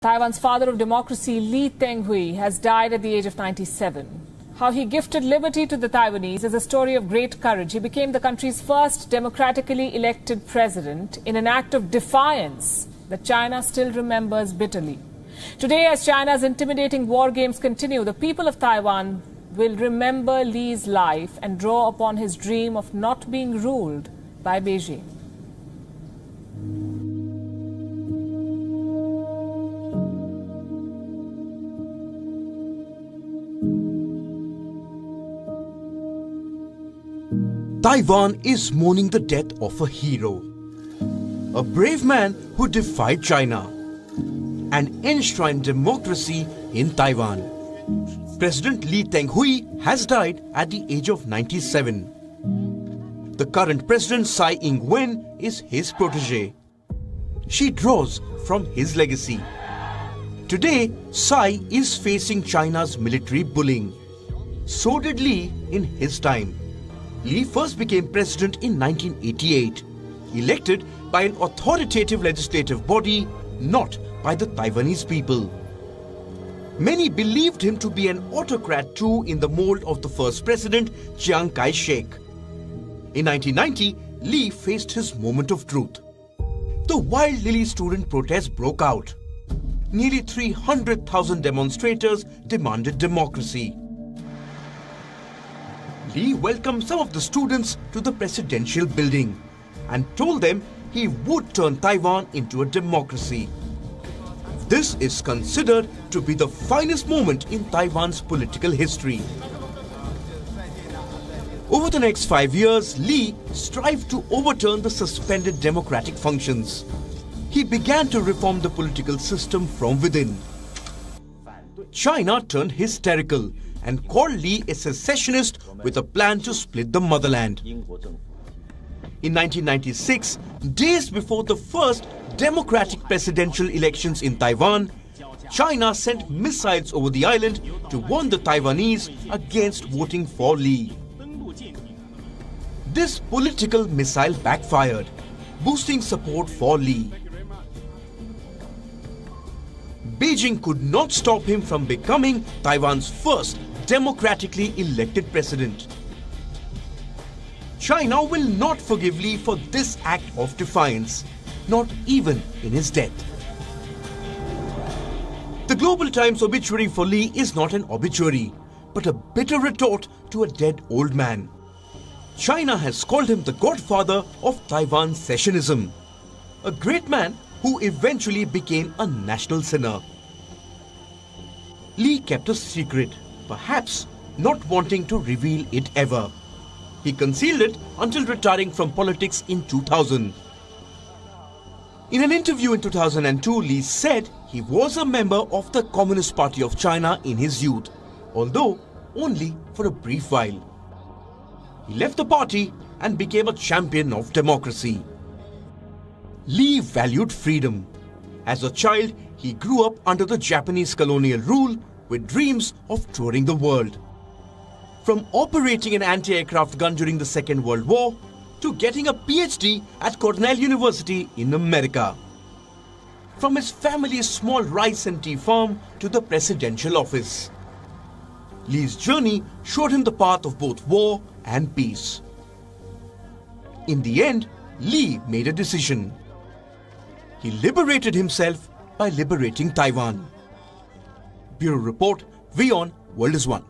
Taiwan's father of democracy, Teng-Hui, has died at the age of 97. How he gifted liberty to the Taiwanese is a story of great courage. He became the country's first democratically elected president in an act of defiance that China still remembers bitterly. Today, as China's intimidating war games continue, the people of Taiwan will remember Li's life and draw upon his dream of not being ruled by Beijing. Taiwan is mourning the death of a hero, a brave man who defied China and enshrined democracy in Taiwan. President Teng-Hui has died at the age of 97. The current president, Tsai Ing-wen, is his protege. She draws from his legacy. Today, Tsai is facing China's military bullying. So did Li in his time. Li first became president in 1988, elected by an authoritative legislative body, not by the Taiwanese people. Many believed him to be an autocrat too, in the mold of the first president, Chiang Kai-shek. In 1990, Li faced his moment of truth. The Wild Lily student protest broke out. Nearly 300,000 demonstrators demanded democracy. Li welcomed some of the students to the presidential building and told them he would turn Taiwan into a democracy. This is considered to be the finest moment in Taiwan's political history. Over the next 5 years, Li strived to overturn the suspended democratic functions. He began to reform the political system from within. China turned hysterical and called Li a secessionist with a plan to split the motherland. In 1996, days before the first democratic presidential elections in Taiwan, China sent missiles over the island to warn the Taiwanese against voting for Li. This political missile backfired, boosting support for Li. Beijing could not stop him from becoming Taiwan's first democratically elected president. China will not forgive Li for this act of defiance, not even in his death. The Global Times obituary for Li is not an obituary, but a bitter retort to a dead old man. China has called him the godfather of Taiwan secessionism, a great man who eventually became a national sinner. Li kept a secret, perhaps not wanting to reveal it ever. He concealed it until retiring from politics in 2000. In an interview in 2002, Li said he was a member of the Communist Party of China in his youth, although only for a brief while. He left the party and became a champion of democracy. Li valued freedom. As a child, he grew up under the Japanese colonial rule with dreams of touring the world. From operating an anti-aircraft gun during the Second World War to getting a PhD at Cornell University in America. From his family's small rice and tea farm to the presidential office. Li's journey showed him the path of both war and peace. In the end, Li made a decision. He liberated himself by liberating Taiwan. Bureau Report, WION, World is One.